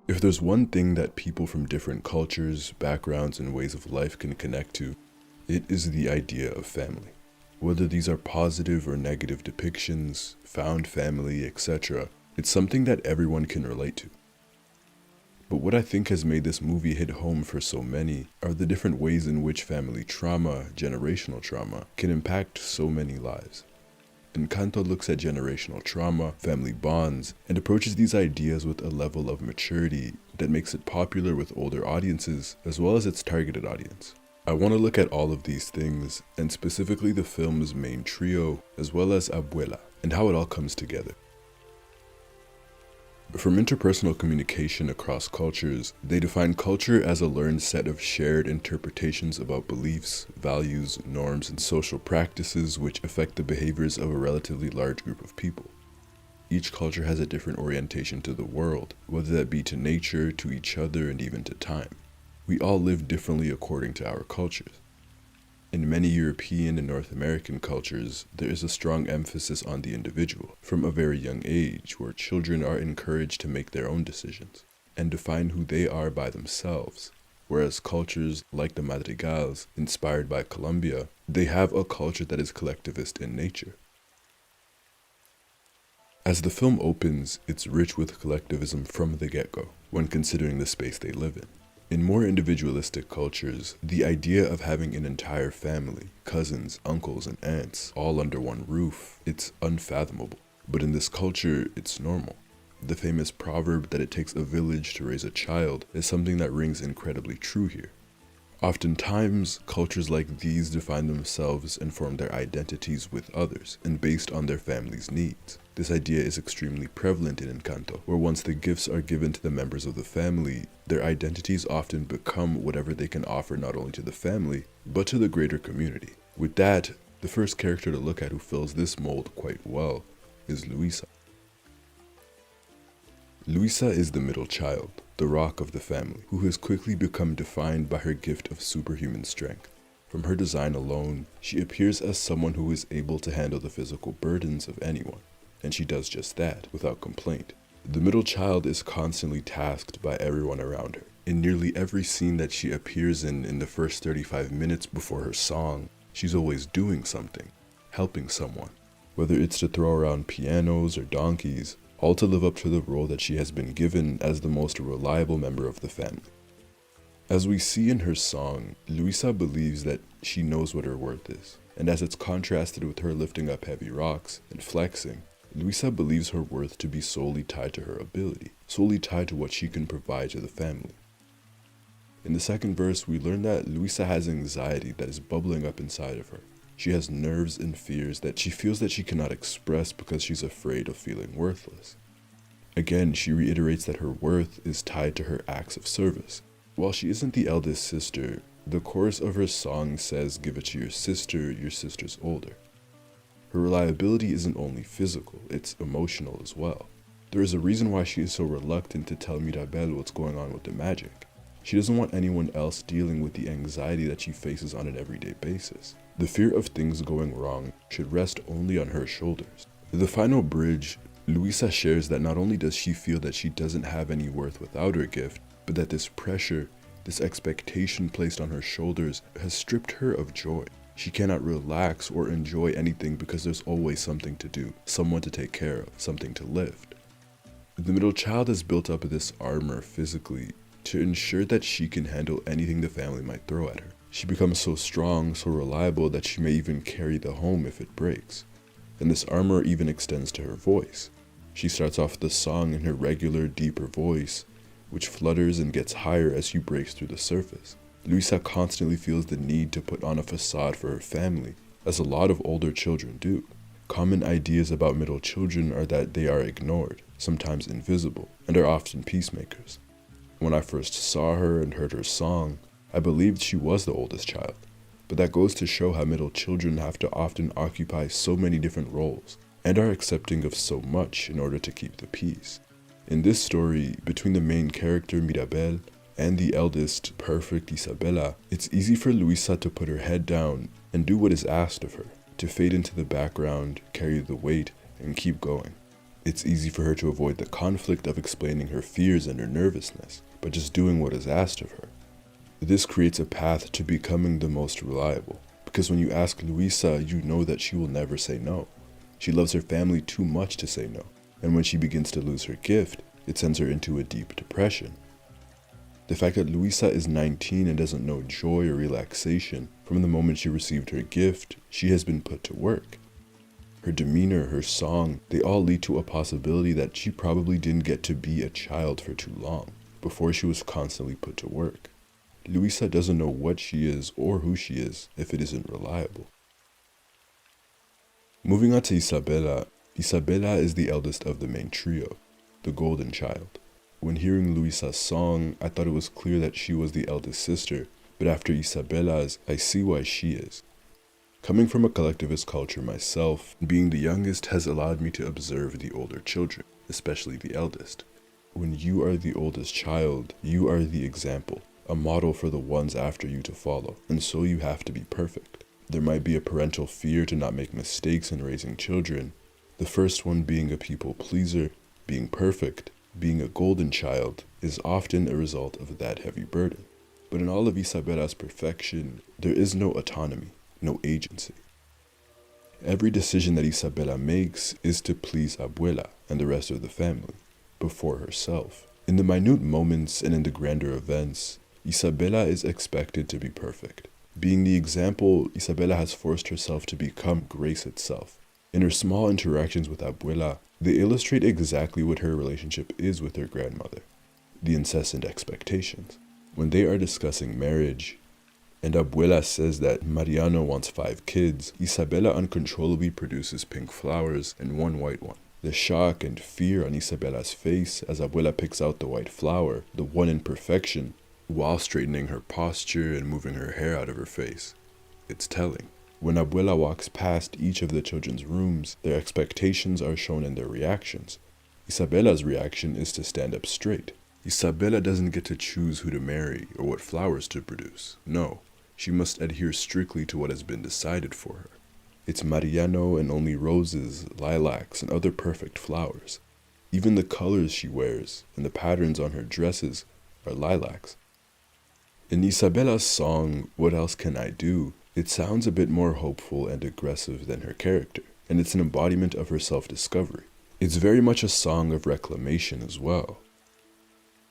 If there's one thing that people from different cultures, backgrounds, and ways of life can connect to, it is the idea of family. Whether these are positive or negative depictions, found family, etc., it's something that everyone can relate to. But what I think has made this movie hit home for so many are the different ways in which family trauma, generational trauma, can impact so many lives. Encanto looks at generational trauma, family bonds, and approaches these ideas with a level of maturity that makes it popular with older audiences as well as its targeted audience. I want to look at all of these things, and specifically the film's main trio, as well as Abuela, and how it all comes together. From interpersonal communication across cultures, they define culture as a learned set of shared interpretations about beliefs, values, norms, and social practices which affect the behaviors of a relatively large group of people. Each culture has a different orientation to the world, whether that be to nature, to each other, and even to time. We all live differently according to our cultures. In many European and North American cultures, there is a strong emphasis on the individual from a very young age, where children are encouraged to make their own decisions and define who they are by themselves, whereas cultures like the Madrigals, inspired by Colombia, they have a culture that is collectivist in nature. As the film opens, it's rich with collectivism from the get-go, when considering the space they live in. In more individualistic cultures, the idea of having an entire family, cousins, uncles, and aunts, all under one roof, it's unfathomable. But in this culture, it's normal. The famous proverb that it takes a village to raise a child is something that rings incredibly true here. Oftentimes, cultures like these define themselves and form their identities with others, and based on their family's needs. This idea is extremely prevalent in Encanto, where once the gifts are given to the members of the family, their identities often become whatever they can offer not only to the family, but to the greater community. With that, the first character to look at who fills this mold quite well is Luisa. Luisa is the middle child, the rock of the family, who has quickly become defined by her gift of superhuman strength. From her design alone, she appears as someone who is able to handle the physical burdens of anyone, and she does just that without complaint. The middle child is constantly tasked by everyone around her. In nearly every scene that she appears in the first 35 minutes before her song, she's always doing something, helping someone, whether it's to throw around pianos or donkeys, all to live up to the role that she has been given as the most reliable member of the family. As we see in her song, Luisa believes that she knows what her worth is, and as it's contrasted with her lifting up heavy rocks and flexing, Luisa believes her worth to be solely tied to her ability, solely tied to what she can provide to the family. In the second verse, we learn that Luisa has anxiety that is bubbling up inside of her. She has nerves and fears that she feels that she cannot express because she's afraid of feeling worthless. Again, she reiterates that her worth is tied to her acts of service. While she isn't the eldest sister, the chorus of her song says, "Give it to your sister's older." Her reliability isn't only physical, it's emotional as well. There is a reason why she is so reluctant to tell Mirabel what's going on with the magic. She doesn't want anyone else dealing with the anxiety that she faces on an everyday basis. The fear of things going wrong should rest only on her shoulders. In the final bridge, Luisa shares that not only does she feel that she doesn't have any worth without her gift, but that this pressure, this expectation placed on her shoulders has stripped her of joy. She cannot relax or enjoy anything because there's always something to do, someone to take care of, something to lift. The middle child has built up this armor physically to ensure that she can handle anything the family might throw at her. She becomes so strong, so reliable that she may even carry the home if it breaks. And this armor even extends to her voice. She starts off the song in her regular, deeper voice, which flutters and gets higher as she breaks through the surface. Luisa constantly feels the need to put on a facade for her family, as a lot of older children do. Common ideas about middle children are that they are ignored, sometimes invisible, and are often peacemakers. When I first saw her and heard her song, I believed she was the oldest child, but that goes to show how middle children have to often occupy so many different roles, and are accepting of so much in order to keep the peace. In this story, between the main character Mirabel and the eldest, perfect Isabella, it's easy for Luisa to put her head down and do what is asked of her, to fade into the background, carry the weight, and keep going. It's easy for her to avoid the conflict of explaining her fears and her nervousness by just doing what is asked of her. This creates a path to becoming the most reliable, because when you ask Luisa, you know that she will never say no. She loves her family too much to say no, and when she begins to lose her gift, it sends her into a deep depression. The fact that Luisa is 19 and doesn't know joy or relaxation, from the moment she received her gift, she has been put to work. Her demeanor, her song, they all lead to a possibility that she probably didn't get to be a child for too long, before she was constantly put to work. Luisa doesn't know what she is or who she is if it isn't reliable. Moving on to Isabella. Isabella is the eldest of the main trio, the golden child. When hearing Luisa's song, I thought it was clear that she was the eldest sister, but after Isabella's, I see why she is. Coming from a collectivist culture myself, being the youngest has allowed me to observe the older children, especially the eldest. When you are the oldest child, you are the example, a model for the ones after you to follow, and so you have to be perfect. There might be a parental fear to not make mistakes in raising children, the first one being a people pleaser, being perfect, being a golden child is often a result of that heavy burden. But in all of Isabella's perfection, there is no autonomy. No agency. Every decision that Isabella makes is to please Abuela and the rest of the family, before herself. In the minute moments and in the grander events, Isabella is expected to be perfect. Being the example, Isabella has forced herself to become grace itself. In her small interactions with Abuela, they illustrate exactly what her relationship is with her grandmother, the incessant expectations. When they are discussing marriage, and Abuela says that Mariano wants 5 kids, Isabella uncontrollably produces pink flowers and 1 white one. The shock and fear on Isabella's face as Abuela picks out the white flower, the one in perfection, while straightening her posture and moving her hair out of her face. It's telling. When Abuela walks past each of the children's rooms, their expectations are shown in their reactions. Isabella's reaction is to stand up straight. Isabella doesn't get to choose who to marry or what flowers to produce. No. She must adhere strictly to what has been decided for her. It's Mariano and only roses, lilacs, and other perfect flowers. Even the colors she wears and the patterns on her dresses are lilacs. In Isabella's song, What Else Can I Do?, it sounds a bit more hopeful and aggressive than her character, and it's an embodiment of her self-discovery. It's very much a song of reclamation as well.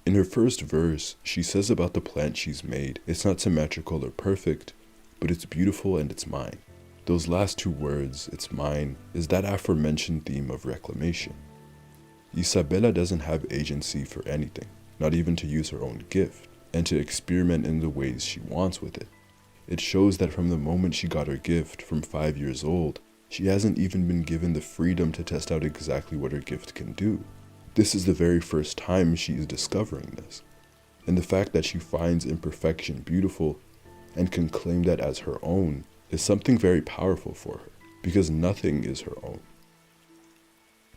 In her first verse, she says about the plant she's made, it's not symmetrical or perfect, but it's beautiful and it's mine. Those last 2 words, it's mine, is that aforementioned theme of reclamation. Isabella doesn't have agency for anything, not even to use her own gift, and to experiment in the ways she wants with it. It shows that from the moment she got her gift, from 5 years old, she hasn't even been given the freedom to test out exactly what her gift can do. This is the very first time she is discovering this, and the fact that she finds imperfection beautiful and can claim that as her own is something very powerful for her, because nothing is her own.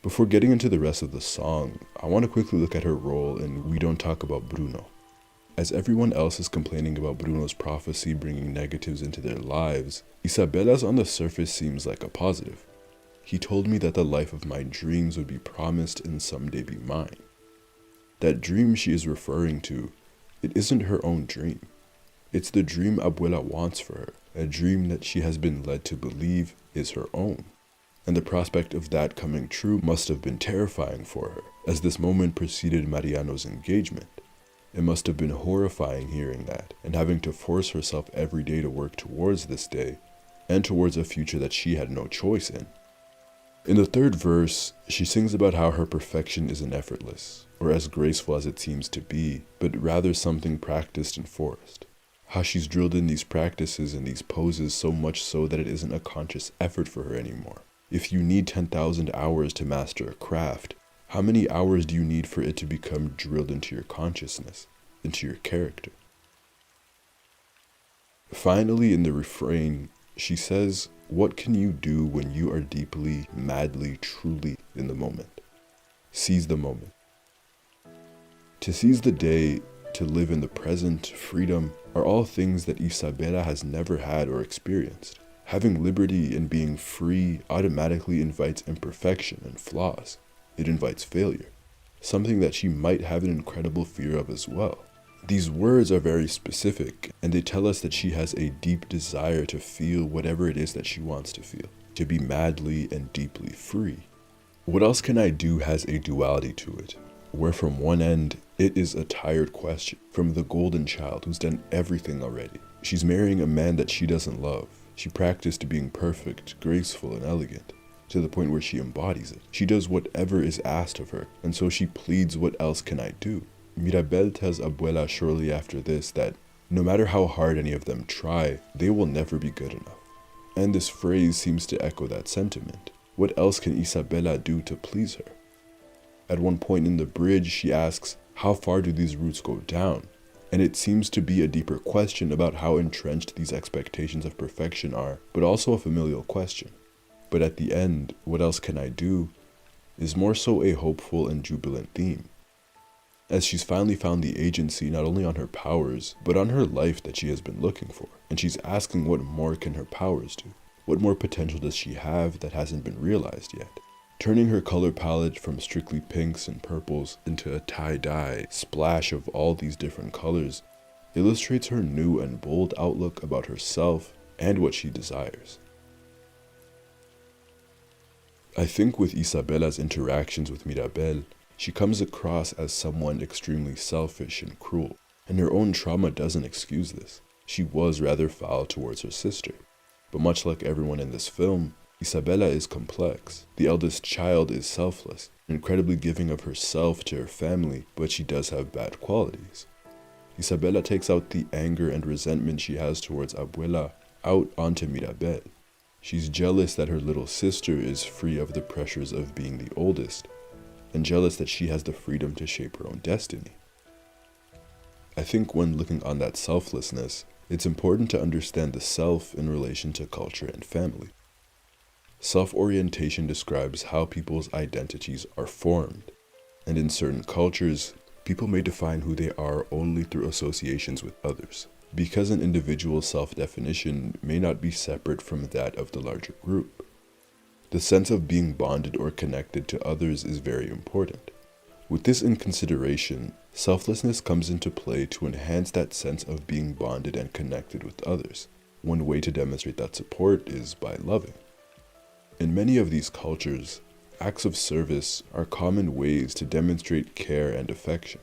Before getting into the rest of the song, I want to quickly look at her role in We Don't Talk About Bruno. As everyone else is complaining about Bruno's prophecy bringing negatives into their lives, Isabella's on the surface seems like a positive. He told me that the life of my dreams would be promised and someday be mine. That dream she is referring to, it isn't her own dream. It's the dream Abuela wants for her, a dream that she has been led to believe is her own. And the prospect of that coming true must have been terrifying for her, as this moment preceded Mariano's engagement. It must have been horrifying hearing that, and having to force herself every day to work towards this day, and towards a future that she had no choice in. In the third verse, she sings about how her perfection isn't effortless, or as graceful as it seems to be, but rather something practiced and forced. How she's drilled in these practices and these poses so much so that it isn't a conscious effort for her anymore. If you need 10,000 hours to master a craft, how many hours do you need for it to become drilled into your consciousness, into your character? Finally, in the refrain, she says, "What can you do when you are deeply, madly, truly in the moment?" Seize the moment. To seize the day, to live in the present, freedom, are all things that Isabella has never had or experienced. Having liberty and being free automatically invites imperfection and flaws. It invites failure, something that she might have an incredible fear of as well. These words are very specific, and they tell us that she has a deep desire to feel whatever it is that she wants to feel, to be madly and deeply free. What else can I do has a duality to it, where from one end, it is a tired question from the golden child who's done everything already. She's marrying a man that she doesn't love. She practiced being perfect, graceful, and elegant, to the point where she embodies it. She does whatever is asked of her, and so she pleads, what else can I do? Mirabel tells Abuela shortly after this that no matter how hard any of them try, they will never be good enough. And this phrase seems to echo that sentiment. What else can Isabella do to please her? At one point in the bridge, she asks, how far do these roots go down? And it seems to be a deeper question about how entrenched these expectations of perfection are, but also a familial question. But at the end, what else can I do? Is more so a hopeful and jubilant theme, as she's finally found the agency not only on her powers, but on her life that she has been looking for. And she's asking what more can her powers do? What more potential does she have that hasn't been realized yet? Turning her color palette from strictly pinks and purples into a tie-dye splash of all these different colors illustrates her new and bold outlook about herself and what she desires. I think with Isabella's interactions with Mirabel, she comes across as someone extremely selfish and cruel, and her own trauma doesn't excuse this. She was rather foul towards her sister, but much like everyone in this film, Isabella is complex. The eldest child is selfless, incredibly giving of herself to her family, but she does have bad qualities. Isabella takes out the anger and resentment she has towards Abuela out onto Mirabel. She's jealous that her little sister is free of the pressures of being the oldest, and jealous that she has the freedom to shape her own destiny. I think when looking on that selflessness, it's important to understand the self in relation to culture and family. Self-orientation describes how people's identities are formed, and in certain cultures, people may define who they are only through associations with others, because an individual's self-definition may not be separate from that of the larger group. The sense of being bonded or connected to others is very important. With this in consideration, selflessness comes into play to enhance that sense of being bonded and connected with others. One way to demonstrate that support is by loving. In many of these cultures, acts of service are common ways to demonstrate care and affection.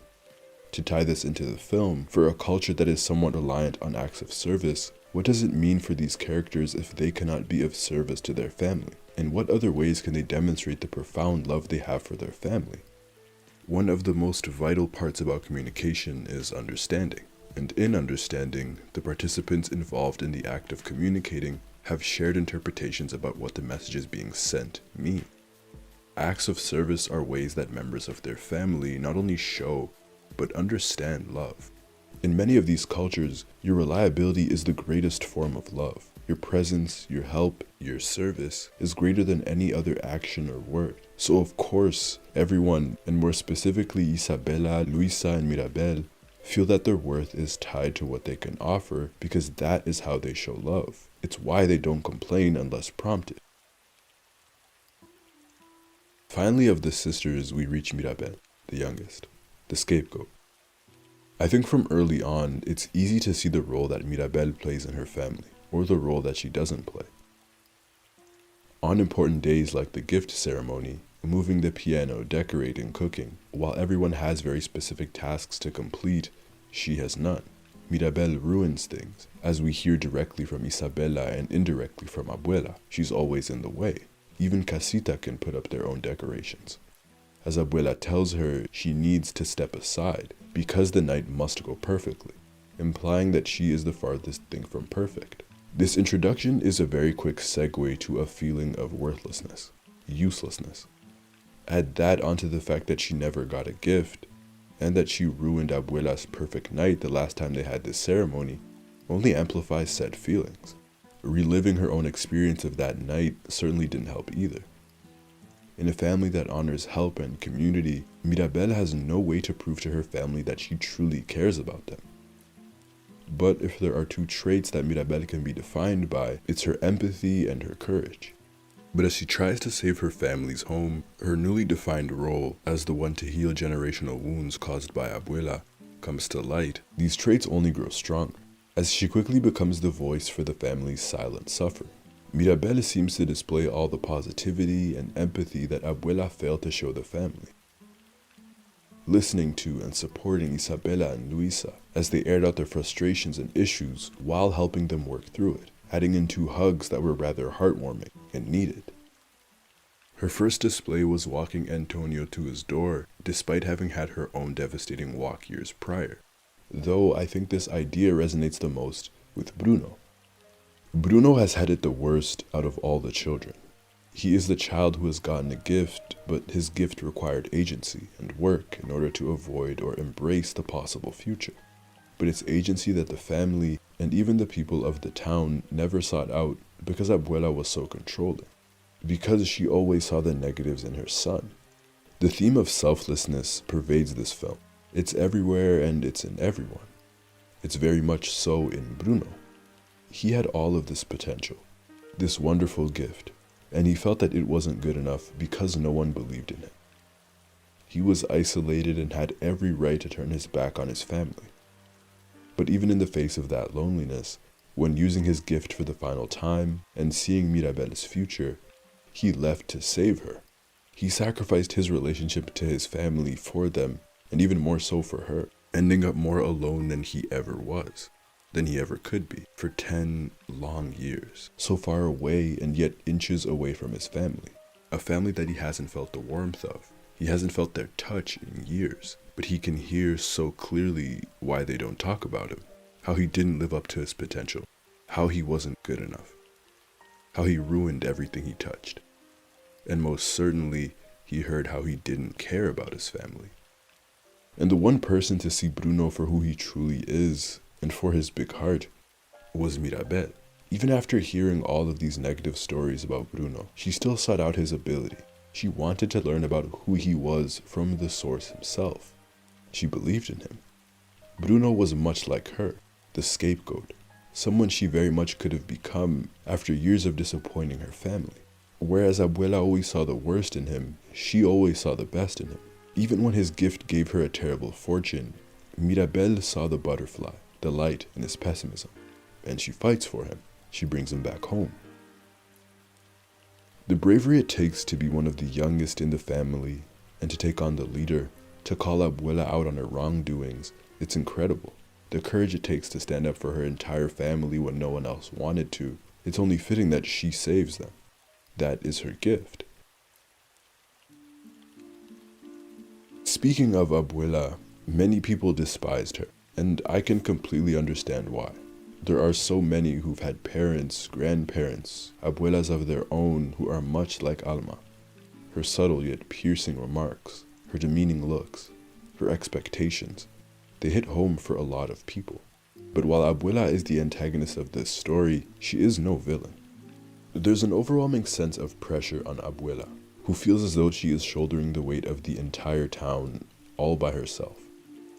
To tie this into the film, for a culture that is somewhat reliant on acts of service, what does it mean for these characters if they cannot be of service to their family? And what other ways can they demonstrate the profound love they have for their family? One of the most vital parts about communication is understanding. And in understanding, the participants involved in the act of communicating have shared interpretations about what the messages being sent mean. Acts of service are ways that members of their family not only show, but understand love. In many of these cultures, your reliability is the greatest form of love. Your presence, your help, your service is greater than any other action or word. So of course, everyone, and more specifically Isabella, Luisa, and Mirabel, feel that their worth is tied to what they can offer because that is how they show love. It's why they don't complain unless prompted. Finally, of the sisters, we reach Mirabel, the youngest, the scapegoat. I think from early on, it's easy to see the role that Mirabel plays in her family, or the role that she doesn't play. On important days like the gift ceremony, moving the piano, decorating, cooking, while everyone has very specific tasks to complete, she has none. Mirabel ruins things, as we hear directly from Isabella and indirectly from Abuela. She's always in the way. Even Casita can put up their own decorations. As Abuela tells her, she needs to step aside because the night must go perfectly, implying that she is the farthest thing from perfect. This introduction is a very quick segue to a feeling of worthlessness, uselessness. Add that onto the fact that she never got a gift, and that she ruined Abuela's perfect night the last time they had this ceremony, only amplifies said feelings. Reliving her own experience of that night certainly didn't help either. In a family that honors help and community, Mirabel has no way to prove to her family that she truly cares about them. But if there are two traits that Mirabel can be defined by, it's her empathy and her courage. But as she tries to save her family's home, her newly defined role as the one to heal generational wounds caused by Abuela comes to light. These traits only grow stronger, as she quickly becomes the voice for the family's silent suffering. Mirabel seems to display all the positivity and empathy that Abuela failed to show the family, listening to and supporting Isabela and Luisa as they aired out their frustrations and issues while helping them work through it, adding in 2 hugs that were rather heartwarming and needed. Her first display was walking Antonio to his door, despite having had her own devastating walk years prior, though I think this idea resonates the most with Bruno. Bruno has had it the worst out of all the children. He is the child who has gotten a gift, but his gift required agency and work in order to avoid or embrace the possible future. But it's agency that the family and even the people of the town never sought out because Abuela was so controlling, because she always saw the negatives in her son. The theme of selflessness pervades this film. It's everywhere and it's in everyone. It's very much so in Bruno. He had all of this potential, this wonderful gift, and he felt that it wasn't good enough because no one believed in him. He was isolated and had every right to turn his back on his family. But even in the face of that loneliness, when using his gift for the final time and seeing Mirabel's future, he left to save her. He sacrificed his relationship to his family for them, and even more so for her, ending up more alone than he ever was, than he ever could be, for 10 long years, so far away and yet inches away from his family, a family that he hasn't felt the warmth of. He hasn't felt their touch in years, but he can hear so clearly why they don't talk about him, how he didn't live up to his potential, how he wasn't good enough, how he ruined everything he touched. And most certainly, he heard how he didn't care about his family. And the one person to see Bruno for who he truly is, and for his big heart, was Mirabel. Even after hearing all of these negative stories about Bruno, she still sought out his ability. She wanted to learn about who he was from the source himself. She believed in him. Bruno was much like her, the scapegoat, someone she very much could have become after years of disappointing her family. Whereas Abuela always saw the worst in him, she always saw the best in him. Even when his gift gave her a terrible fortune, Mirabel saw the butterfly, the light in his pessimism, and she fights for him. She brings him back home. The bravery it takes to be one of the youngest in the family and to take on the leader, to call Abuela out on her wrongdoings, it's incredible. The courage it takes to stand up for her entire family when no one else wanted to, it's only fitting that she saves them. That is her gift. Speaking of Abuela, many people despised her, and I can completely understand why. There are so many who've had parents, grandparents, abuelas of their own who are much like Alma. Her subtle yet piercing remarks, her demeaning looks, her expectations, they hit home for a lot of people. But while Abuela is the antagonist of this story, she is no villain. There's an overwhelming sense of pressure on Abuela, who feels as though she is shouldering the weight of the entire town all by herself,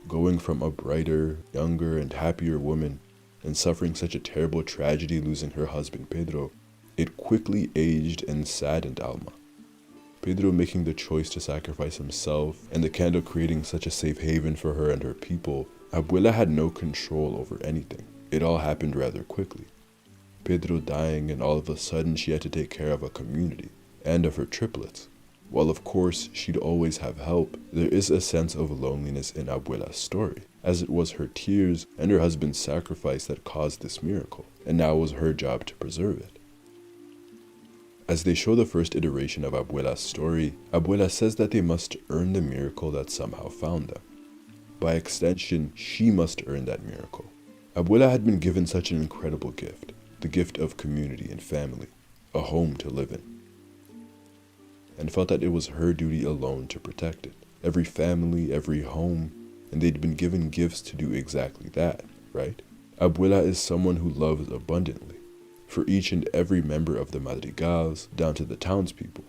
going from a brighter, younger, and happier woman and suffering such a terrible tragedy losing her husband Pedro, it quickly aged and saddened Alma. Pedro making the choice to sacrifice himself and the candle creating such a safe haven for her and her people, Abuela had no control over anything. It all happened rather quickly. Pedro dying, and all of a sudden she had to take care of a community and of her triplets. While of course she'd always have help, there is a sense of loneliness in Abuela's story, as it was her tears and her husband's sacrifice that caused this miracle, and now it was her job to preserve it. As they show the first iteration of Abuela's story, Abuela says that they must earn the miracle that somehow found them. By extension, she must earn that miracle. Abuela had been given such an incredible gift, the gift of community and family, a home to live in, and felt that it was her duty alone to protect it. Every family, every home, and they'd been given gifts to do exactly that, right? Abuela is someone who loves abundantly. For each and every member of the Madrigals, down to the townspeople,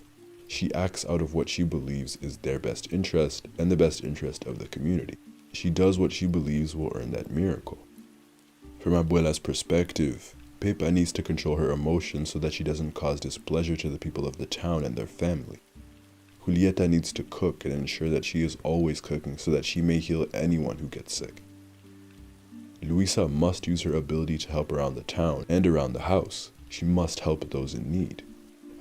she acts out of what she believes is their best interest and the best interest of the community. She does what she believes will earn that miracle. From Abuela's perspective, Pepa needs to control her emotions so that she doesn't cause displeasure to the people of the town and their family. Julieta needs to cook and ensure that she is always cooking so that she may heal anyone who gets sick. Luisa must use her ability to help around the town and around the house. She must help those in need.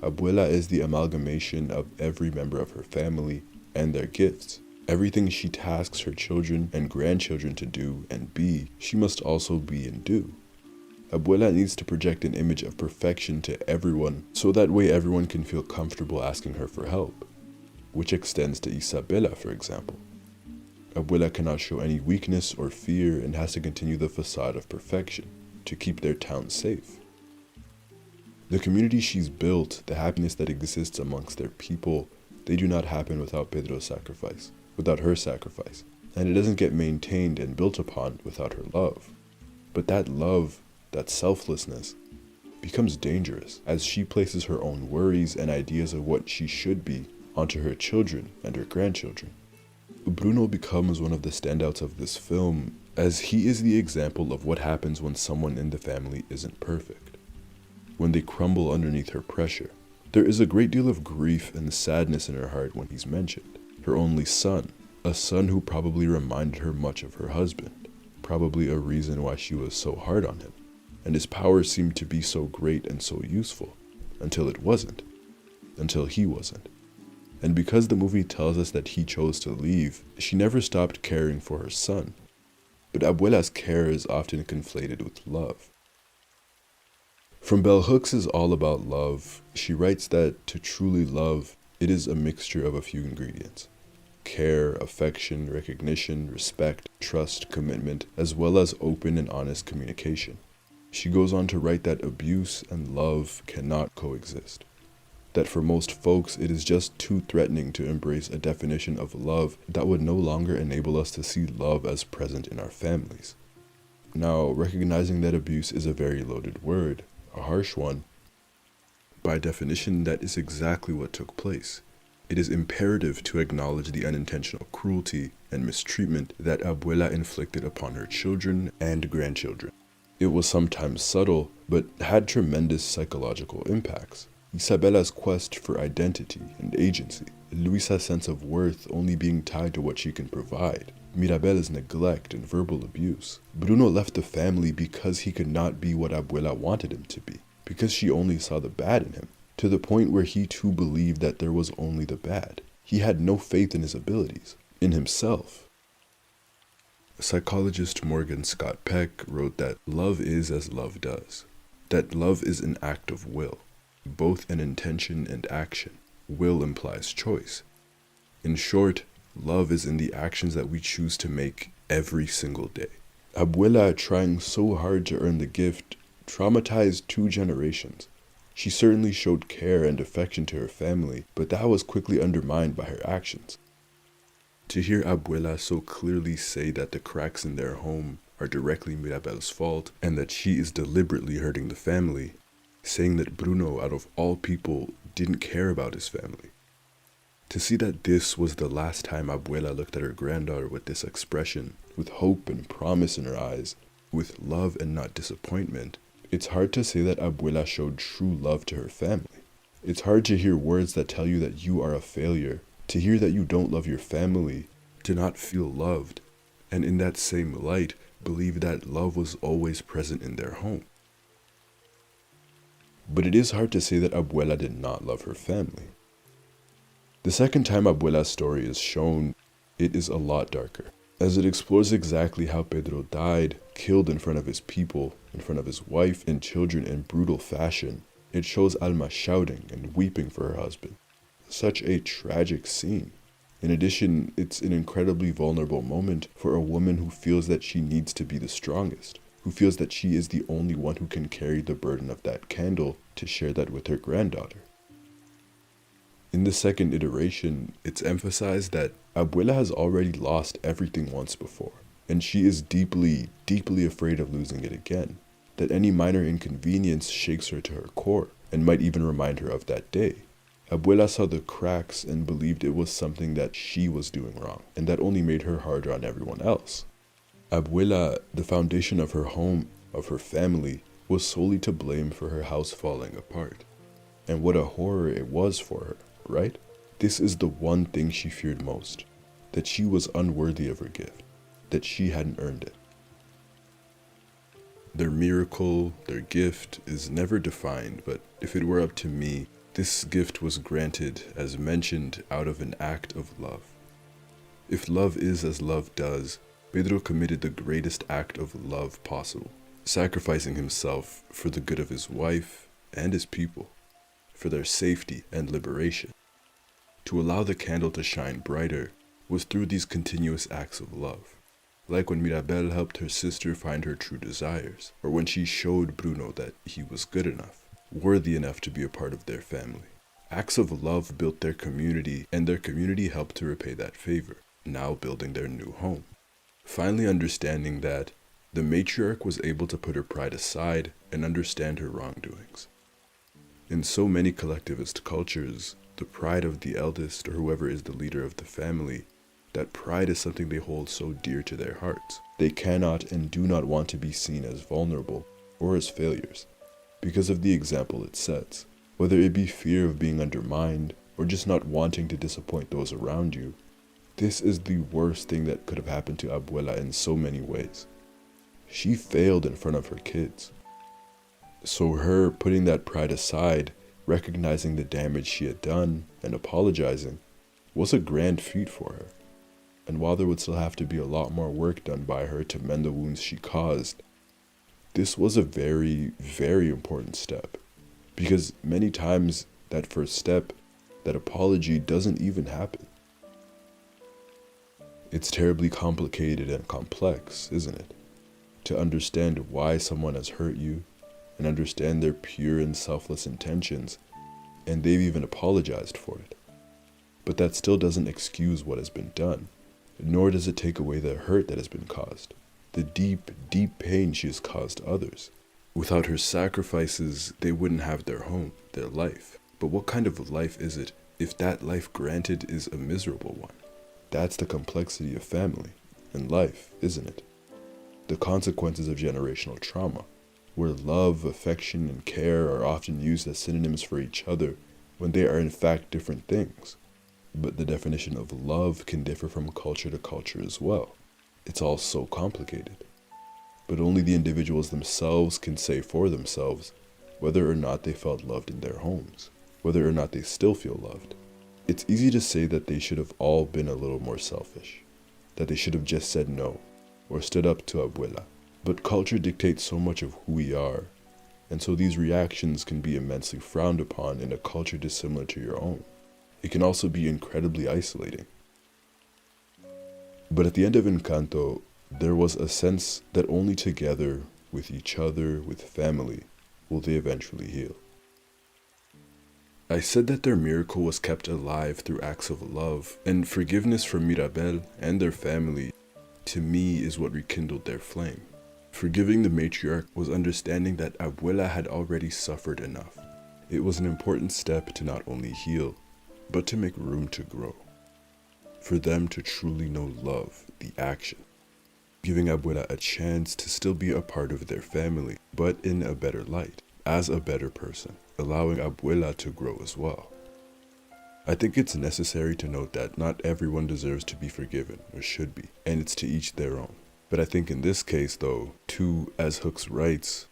Abuela is the amalgamation of every member of her family and their gifts. Everything she tasks her children and grandchildren to do and be, she must also be and do. Abuela needs to project an image of perfection to everyone so that way everyone can feel comfortable asking her for help, which extends to Isabela, for example. Abuela cannot show any weakness or fear and has to continue the facade of perfection to keep their town safe. The community she's built, the happiness that exists amongst their people, they do not happen without Pedro's sacrifice, without her sacrifice, and it doesn't get maintained and built upon without her love. But that love, that selflessness, becomes dangerous as she places her own worries and ideas of what she should be onto her children and her grandchildren. Bruno becomes one of the standouts of this film as he is the example of what happens when someone in the family isn't perfect, when they crumble underneath her pressure. There is a great deal of grief and sadness in her heart when he's mentioned. Her only son, a son who probably reminded her much of her husband, probably a reason why she was so hard on him, and his power seemed to be so great and so useful, until it wasn't, until he wasn't. And because the movie tells us that he chose to leave, she never stopped caring for her son. But Abuela's care is often conflated with love. From Bell Hooks' All About Love, she writes that to truly love, it is a mixture of a few ingredients: care, affection, recognition, respect, trust, commitment, as well as open and honest communication. She goes on to write that abuse and love cannot coexist. That for most folks, it is just too threatening to embrace a definition of love that would no longer enable us to see love as present in our families. Now, recognizing that abuse is a very loaded word, a harsh one, by definition, that is exactly what took place. It is imperative to acknowledge the unintentional cruelty and mistreatment that Abuela inflicted upon her children and grandchildren. It was sometimes subtle, but had tremendous psychological impacts. Isabela's quest for identity and agency, Luisa's sense of worth only being tied to what she can provide, Mirabel's neglect and verbal abuse. Bruno left the family because he could not be what Abuela wanted him to be, because she only saw the bad in him, to the point where he too believed that there was only the bad. He had no faith in his abilities, in himself. Psychologist M.Scott Peck wrote that love is as love does, that love is an act of will, both an intention and action. Will implies choice. In short, love is in the actions that we choose to make every single day. Abuela, trying so hard to earn the gift, traumatized 2 generations. She certainly showed care and affection to her family, but that was quickly undermined by her actions. To hear Abuela so clearly say that the cracks in their home are directly Mirabel's fault and that she is deliberately hurting the family, saying that Bruno, out of all people, didn't care about his family. To see that this was the last time Abuela looked at her granddaughter with this expression, with hope and promise in her eyes, with love and not disappointment, it's hard to say that Abuela showed true love to her family. It's hard to hear words that tell you that you are a failure, to hear that you don't love your family, to not feel loved, and in that same light, believe that love was always present in their home. But it is hard to say that Abuela did not love her family. The second time Abuela's story is shown, it is a lot darker, as it explores exactly how Pedro died, killed in front of his people, in front of his wife and children in brutal fashion. It shows Alma shouting and weeping for her husband. Such a tragic scene. In addition, it's an incredibly vulnerable moment for a woman who feels that she needs to be the strongest, who feels that she is the only one who can carry the burden of that candle to share that with her granddaughter. In the second iteration, it's emphasized that Abuela has already lost everything once before, and she is deeply, deeply afraid of losing it again, that any minor inconvenience shakes her to her core, and might even remind her of that day. Abuela saw the cracks and believed it was something that she was doing wrong, and that only made her harder on everyone else. Abuela, the foundation of her home, of her family, was solely to blame for her house falling apart. And what a horror it was for her, right? This is the one thing she feared most, that she was unworthy of her gift, that she hadn't earned it. Their miracle, their gift, is never defined, but if it were up to me, this gift was granted, as mentioned, out of an act of love. If love is as love does, Pedro committed the greatest act of love possible, sacrificing himself for the good of his wife and his people, for their safety and liberation. To allow the candle to shine brighter was through these continuous acts of love. Like when Mirabel helped her sister find her true desires, or when she showed Bruno that he was good enough, worthy enough to be a part of their family. Acts of love built their community, and their community helped to repay that favor, now building their new home. Finally understanding that, the matriarch was able to put her pride aside and understand her wrongdoings. In so many collectivist cultures, the pride of the eldest or whoever is the leader of the family, that pride is something they hold so dear to their hearts. They cannot and do not want to be seen as vulnerable or as failures because of the example it sets, whether it be fear of being undermined or just not wanting to disappoint those around you. This is the worst thing that could have happened to Abuela in so many ways. She failed in front of her kids. So her putting that pride aside, recognizing the damage she had done, and apologizing, was a grand feat for her. And while there would still have to be a lot more work done by her to mend the wounds she caused, this was a very, very important step. Because many times that first step, that apology, doesn't even happen. It's terribly complicated and complex, isn't it? To understand why someone has hurt you, and understand their pure and selfless intentions, and they've even apologized for it. But that still doesn't excuse what has been done, nor does it take away the hurt that has been caused, the deep, deep pain she has caused others. Without her sacrifices, they wouldn't have their home, their life. But what kind of life is it if that life granted is a miserable one? That's the complexity of family and life, isn't it? The consequences of generational trauma, where love, affection, and care are often used as synonyms for each other when they are in fact different things. But the definition of love can differ from culture to culture as well. It's all so complicated. But only the individuals themselves can say for themselves whether or not they felt loved in their homes, whether or not they still feel loved. It's easy to say that they should have all been a little more selfish, that they should have just said no, or stood up to Abuela. But culture dictates so much of who we are, and so these reactions can be immensely frowned upon in a culture dissimilar to your own. It can also be incredibly isolating. But at the end of Encanto, there was a sense that only together, with each other, with family, will they eventually heal. I said that their miracle was kept alive through acts of love, and forgiveness from Mirabel and their family, to me, is what rekindled their flame. Forgiving the matriarch was understanding that Abuela had already suffered enough. It was an important step to not only heal, but to make room to grow. For them to truly know love, the action. Giving Abuela a chance to still be a part of their family, but in a better light, as a better person, allowing Abuela to grow as well. I think it's necessary to note that not everyone deserves to be forgiven, or should be, and it's to each their own. But I think in this case though, to, as Hooks writes,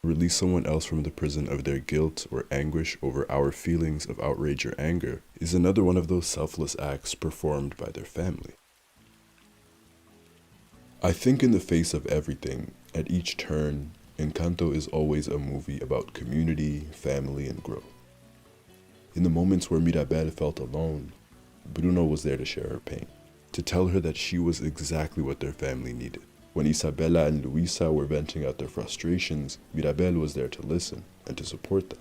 release someone else from the prison of their guilt or anguish over our feelings of outrage or anger is another one of those selfless acts performed by their family. I think in the face of everything, at each turn, Encanto is always a movie about community, family, and growth. In the moments where Mirabel felt alone, Bruno was there to share her pain, to tell her that she was exactly what their family needed. When Isabela and Luisa were venting out their frustrations, Mirabel was there to listen and to support them.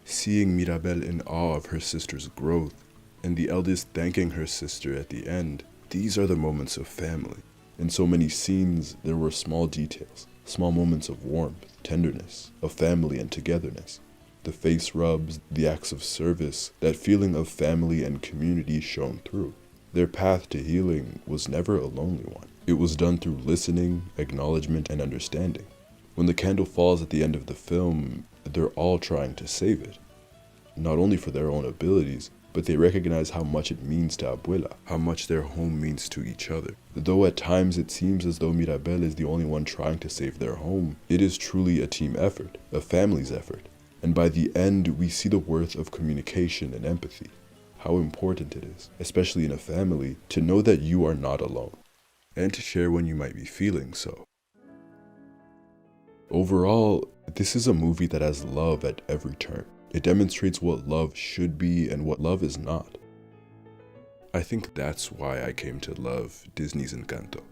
Seeing Mirabel in awe of her sister's growth, and the eldest thanking her sister at the end, these are the moments of family. In so many scenes, there were small details, small moments of warmth, tenderness, of family and togetherness. The face rubs, the acts of service, that feeling of family and community shone through. Their path to healing was never a lonely one. It was done through listening, acknowledgement, and understanding. When the candle falls at the end of the film, they're all trying to save it. Not only for their own abilities, but they recognize how much it means to Abuela, how much their home means to each other. Though at times it seems as though Mirabel is the only one trying to save their home, it is truly a team effort, a family's effort. And by the end, we see the worth of communication and empathy, how important it is, especially in a family, to know that you are not alone, and to share when you might be feeling so. Overall, this is a movie that has love at every turn. It demonstrates what love should be and what love is not. I think that's why I came to love Disney's Encanto.